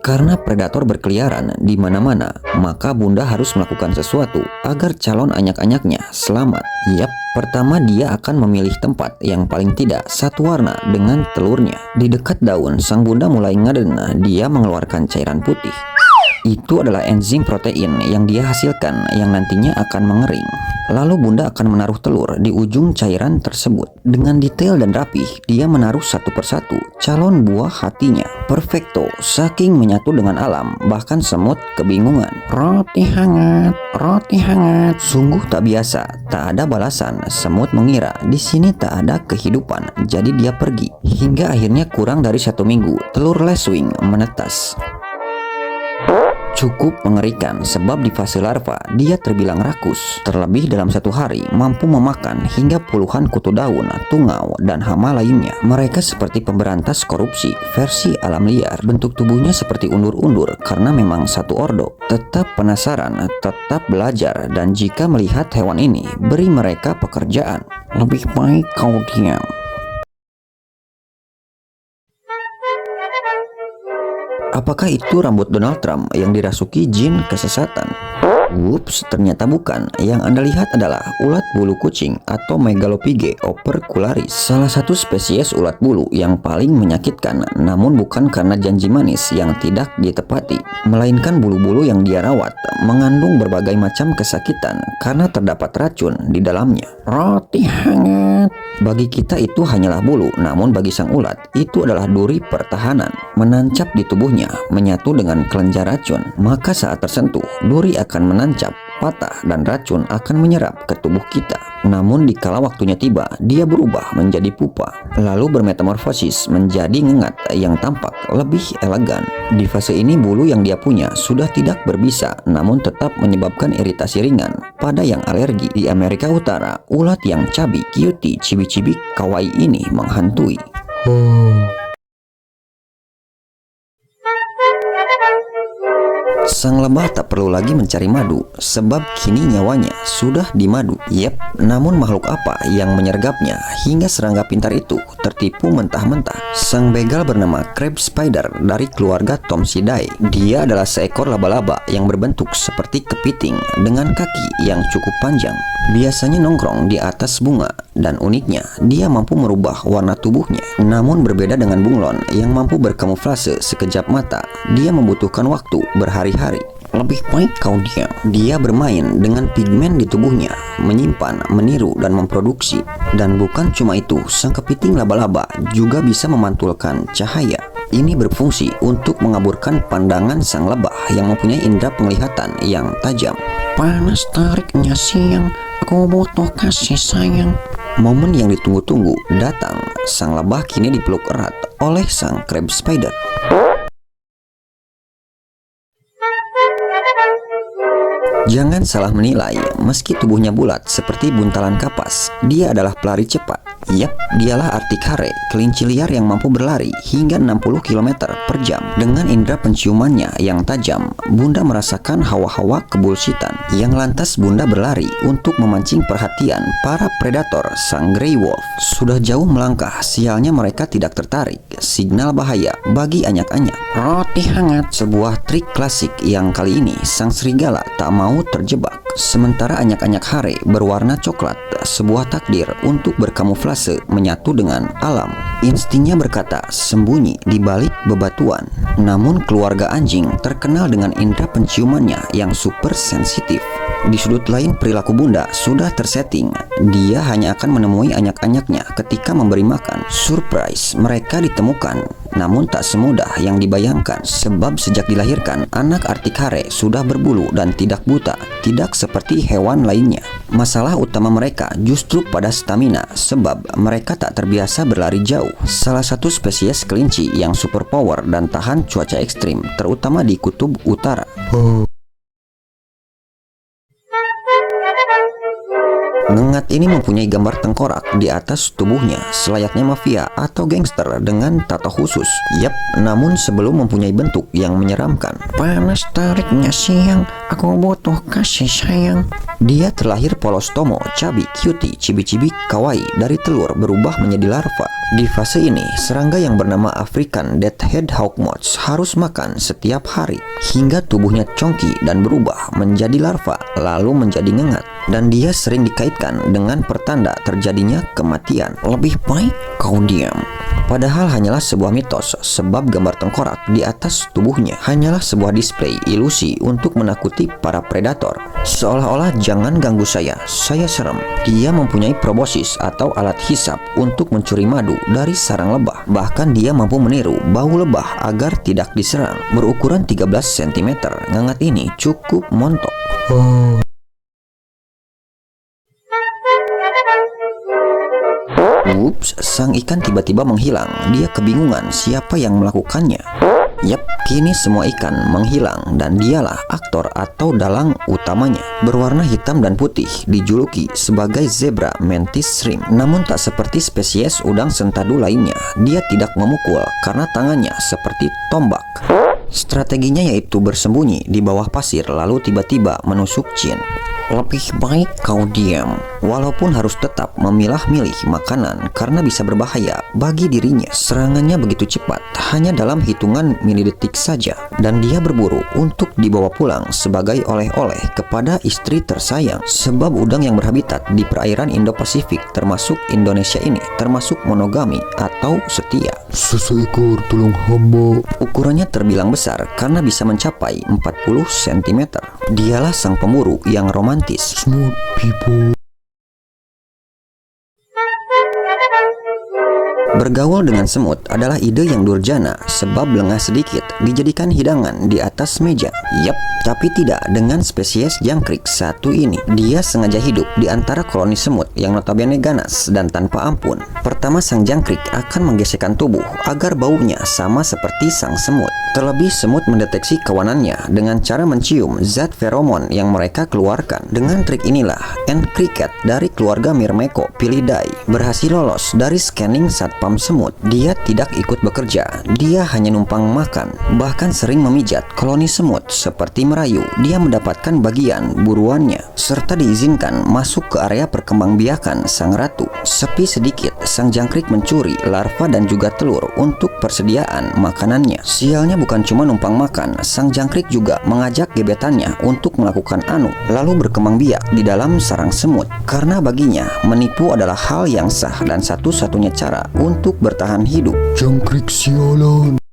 Karena predator berkeliaran di mana-mana, maka Bunda harus melakukan sesuatu agar calon anak-anaknya selamat. Yap, pertama dia akan memilih tempat yang paling tidak satu warna dengan telurnya. Di dekat daun, sang Bunda mulai ngadena, dia mengeluarkan cairan putih. Itu adalah enzim protein yang dia hasilkan yang nantinya akan mengering. Lalu Bunda akan menaruh telur di ujung cairan tersebut. Dengan detail dan rapih, dia menaruh satu persatu calon buah hatinya. Perfecto, saking menyatu dengan alam, bahkan semut kebingungan. Roti hangat, roti hangat. Sungguh tak biasa, tak ada balasan. Semut mengira di sini tak ada kehidupan, jadi dia pergi. Hingga akhirnya kurang dari 1 minggu, telur leswing menetas. Cukup mengerikan sebab di fase larva dia terbilang rakus. Terlebih dalam 1 hari mampu memakan hingga puluhan kutu daun, tungau, dan hama lainnya. Mereka seperti pemberantas korupsi versi alam liar. Bentuk tubuhnya seperti undur-undur karena memang satu ordo. Tetap penasaran, tetap belajar, dan jika melihat hewan ini, beri mereka pekerjaan. Lebih baik kau diam. Apakah itu rambut Donald Trump yang dirasuki jin kesesatan? Whoops, ternyata bukan. Yang Anda lihat adalah ulat bulu kucing atau Megalopyge opercularis, salah satu spesies ulat bulu yang paling menyakitkan, namun bukan karena janji manis yang tidak ditepati, melainkan bulu-bulu yang dia rawat mengandung berbagai macam kesakitan karena terdapat racun di dalamnya. Roti hangat. Bagi kita itu hanyalah bulu, namun bagi sang ulat itu adalah duri pertahanan, menancap di tubuhnya, menyatu dengan kelenjar racun. Maka saat tersentuh, duri akan menancap, patah, dan racun akan menyerap ke tubuh kita. Namun dikala waktunya tiba, dia berubah menjadi pupa, lalu bermetamorfosis menjadi ngengat yang tampak lebih elegan. Di fase ini bulu yang dia punya sudah tidak berbisa, namun tetap menyebabkan iritasi ringan pada yang alergi. Di Amerika Utara, ulat yang cabi, cutie, cibi-cibi, kawaii ini menghantui. Sang lebah tak perlu lagi mencari madu, sebab kini nyawanya sudah di madu. Yep, namun makhluk apa yang menyergapnya hingga serangga pintar itu tertipu mentah-mentah? Sang begal bernama crab spider dari keluarga Thomsidae. Dia adalah seekor laba-laba yang berbentuk seperti kepiting dengan kaki yang cukup panjang. Biasanya nongkrong di atas bunga, dan uniknya dia mampu merubah warna tubuhnya. Namun berbeda dengan bunglon yang mampu berkamuflase sekejap mata, dia membutuhkan waktu berhari-hari. Lebih baik kau diam. Dia bermain dengan pigmen di tubuhnya, menyimpan, meniru, dan memproduksi. Dan bukan cuma itu, sang kepiting laba-laba juga bisa memantulkan cahaya. Ini berfungsi untuk mengaburkan pandangan sang lebah yang mempunyai indera penglihatan yang tajam. Panas tariknya siang, aku butuh kasih sayang. Momen yang ditunggu-tunggu datang. Sang lebah kini dipeluk erat oleh sang crab spider. Jangan salah menilai, meski tubuhnya bulat seperti buntalan kapas, dia adalah pelari cepat. Yap, dialah Arctic Hare, kelinci liar yang mampu berlari hingga 60 km per jam. Dengan indera penciumannya yang tajam, Bunda merasakan hawa-hawa kebulsitan yang lantas Bunda berlari untuk memancing perhatian para predator sang Grey Wolf. Sudah jauh melangkah, sialnya mereka tidak tertarik. Signal bahaya bagi anyak-anyak. Roti hangat, sebuah trik klasik yang kali ini sang serigala tak mau terjebak. Sementara anyak-anyak hare berwarna coklat, sebuah takdir untuk berkamuflase menyatu dengan alam. Instingnya berkata sembunyi di balik bebatuan. Namun keluarga anjing terkenal dengan indera penciumannya yang super sensitif. Di sudut lain perilaku Bunda sudah tersetting. Dia hanya akan menemui anyak-anyaknya ketika memberi makan. Surprise, mereka ditemukan. Namun tak semudah yang dibayangkan, sebab sejak dilahirkan anak Arctic Hare sudah berbulu dan tidak buta, tidak seperti hewan lainnya. Masalah utama mereka justru pada stamina, sebab mereka tak terbiasa berlari jauh. Salah satu spesies kelinci yang super power dan tahan cuaca ekstrim, terutama di kutub utara. Ngengat ini mempunyai gambar tengkorak di atas tubuhnya, selayaknya mafia atau gangster dengan tato khusus. Yap, namun sebelum mempunyai bentuk yang menyeramkan. Panas tariknya siang, aku butuh kasih sayang. Dia terlahir polos tomo, cabi, cutie, cibi-cibi, kawaii. Dari telur berubah menjadi larva. Di fase ini, serangga yang bernama African Deathhead Hawkmoths harus makan setiap hari hingga tubuhnya congki dan berubah menjadi larva lalu menjadi ngengat. Dan dia sering dikaitkan dengan pertanda terjadinya kematian. Lebih baik kau diam. Padahal hanyalah sebuah mitos, sebab gambar tengkorak di atas tubuhnya hanyalah sebuah display ilusi untuk menakuti para predator. Seolah-olah jangan ganggu saya serem. Dia mempunyai proboscis atau alat hisap untuk mencuri madu dari sarang lebah. Bahkan dia mampu meniru bau lebah agar tidak diserang. Berukuran 13 cm, ngengat ini cukup montok. Ups, sang ikan tiba-tiba menghilang. Dia kebingungan siapa yang melakukannya. Yap, kini semua ikan menghilang dan dialah aktor atau dalang utamanya. Berwarna hitam dan putih, dijuluki sebagai zebra mantis shrimp. Namun tak seperti spesies udang sentadu lainnya, dia tidak memukul karena tangannya seperti tombak. Strateginya yaitu bersembunyi di bawah pasir lalu tiba-tiba menusuk Chin. Lebih baik kau diam. Walaupun harus tetap memilah-milih makanan karena bisa berbahaya bagi dirinya. Serangannya begitu cepat, hanya dalam hitungan milidetik saja. Dan dia berburu untuk dibawa pulang sebagai oleh-oleh kepada istri tersayang. Sebab udang yang berhabitat di perairan Indo-Pasifik termasuk Indonesia ini termasuk monogami atau setia. Seseekor tulang hamba. Ukurannya terbilang besar karena bisa mencapai 40 cm. Dialah sang pemburu yang romantis. Smooth people. Bergaul dengan semut adalah ide yang durjana sebab lengah sedikit dijadikan hidangan di atas meja. Yap, tapi tidak dengan spesies jangkrik satu ini. Dia sengaja hidup di antara koloni semut yang notabene ganas dan tanpa ampun. Pertama, sang jangkrik akan menggesekkan tubuh agar baunya sama seperti sang semut. Terlebih semut mendeteksi kawanannya dengan cara mencium zat feromon yang mereka keluarkan. Dengan trik inilah ant cricket dari keluarga Myrmecophilidae berhasil lolos dari scanning satpam semut. Dia tidak ikut bekerja, dia hanya numpang makan. Bahkan sering memijat koloni semut seperti merayu. Dia mendapatkan bagian buruannya serta diizinkan masuk ke area perkembangbiakan sang ratu. Sepi sedikit, sang jangkrik mencuri larva dan juga telur untuk persediaan makanannya. Sialnya bukan cuma numpang makan, sang jangkrik juga mengajak gebetannya untuk melakukan anu lalu berkembang biak di dalam sarang semut. Karena baginya menipu adalah hal yang sah dan satu-satunya cara untuk bertahan hidup. Jangkrik sialan.